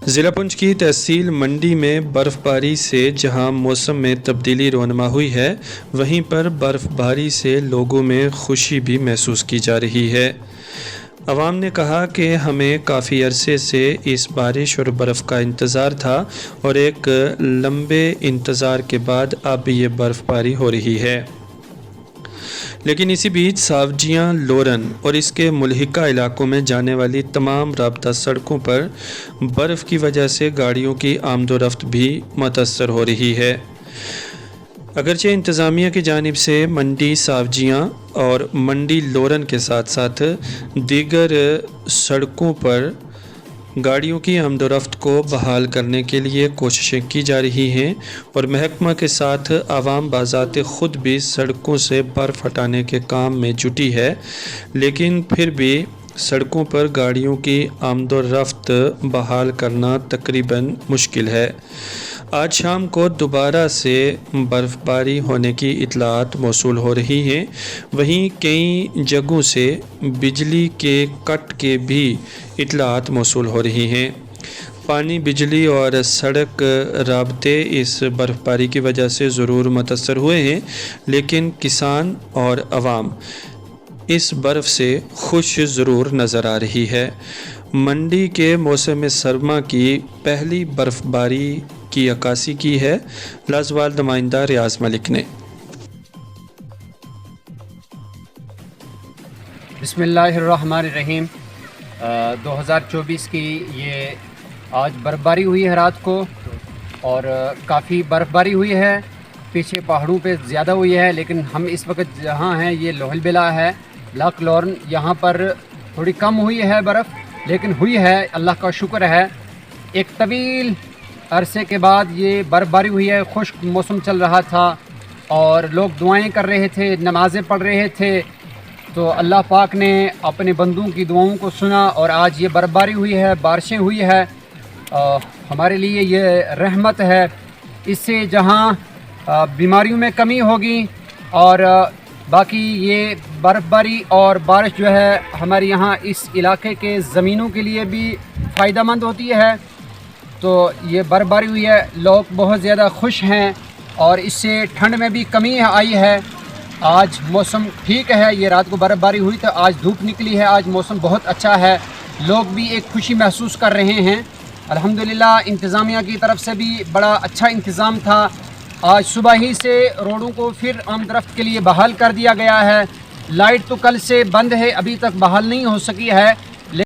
ضلع پنچ کی تحصیل منڈی میں برف باری سے جہاں موسم میں تبدیلی رونما ہوئی ہے، وہیں پر برف باری سے لوگوں میں خوشی بھی محسوس کی جا رہی ہے۔ عوام نے کہا کہ ہمیں کافی عرصے سے اس بارش اور برف کا انتظار تھا اور ایک لمبے انتظار کے بعد اب یہ برف باری ہو رہی ہے، لیکن اسی بیچ ساوجیاں لورن اور اس کے ملحقہ علاقوں میں جانے والی تمام رابطہ سڑکوں پر برف کی وجہ سے گاڑیوں کی آمد و رفت بھی متاثر ہو رہی ہے۔ اگرچہ انتظامیہ کی جانب سے منڈی ساوجیاں اور منڈی لورن کے ساتھ ساتھ دیگر سڑکوں پر گاڑیوں کی آمد و رفت کو بحال کرنے کے لیے کوششیں کی جا رہی ہیں اور محکمہ کے ساتھ عوام بذات خود بھی سڑکوں سے برف ہٹانے کے کام میں جٹی ہے، لیکن پھر بھی سڑکوں پر گاڑیوں کی آمد و رفت بحال کرنا تقریباً مشکل ہے۔ آج شام کو دوبارہ سے برف باری ہونے کی اطلاعات موصول ہو رہی ہیں، وہیں کئی جگہوں سے بجلی کے کٹ کے بھی اطلاعات موصول ہو رہی ہیں۔ پانی، بجلی اور سڑک رابطے اس برف باری کی وجہ سے ضرور متاثر ہوئے ہیں، لیکن کسان اور عوام اس برف سے خوش ضرور نظر آ رہی ہے۔ منڈی کے موسم سرما کی پہلی برف باری کی عکاسی کی ہے لازوال نمائندہ ریاض ملک نے۔ بسم اللہ الرحمن الرحیم۔ 2024 کی یہ آج برف باری ہوئی ہے رات کو، اور کافی برف باری ہوئی ہے، پیچھے پہاڑوں پہ زیادہ ہوئی ہے، لیکن ہم اس وقت جہاں ہیں یہ لوہل بلا ہے، لاک لورن، یہاں پر تھوڑی کم ہوئی ہے برف، لیکن ہوئی ہے، اللہ کا شکر ہے۔ ایک طویل عرصے کے بعد یہ برف باری ہوئی ہے، خشک موسم چل رہا تھا اور لوگ دعائیں کر رہے تھے، نمازیں پڑھ رہے تھے، تو اللہ پاک نے اپنے بندوں کی دعاؤں کو سنا اور آج یہ برف باری ہوئی ہے، بارشیں ہوئی ہے۔ ہمارے لیے یہ رحمت ہے، اس سے جہاں بیماریوں میں کمی ہوگی، اور باقی یہ برف باری اور بارش جو ہے ہمارے یہاں اس علاقے کے زمینوں کے لیے بھی فائدہ مند ہوتی ہے، تو یہ برف باری ہوئی ہے، لوگ بہت زیادہ خوش ہیں اور اس سے ٹھنڈ میں بھی کمی آئی ہے۔ آج موسم ٹھیک ہے، یہ رات کو برف باری ہوئی تو آج دھوپ نکلی ہے، آج موسم بہت اچھا ہے، لوگ بھی ایک خوشی محسوس کر رہے ہیں۔ الحمدللہ انتظامیہ کی طرف سے بھی بڑا اچھا انتظام تھا، آج صبح ہی سے روڈوں کو پھر آمد رفت کے لیے بحال کر دیا گیا ہے۔ لائٹ تو کل سے بند ہے، ابھی تک بحال نہیں ہو سکی ہے،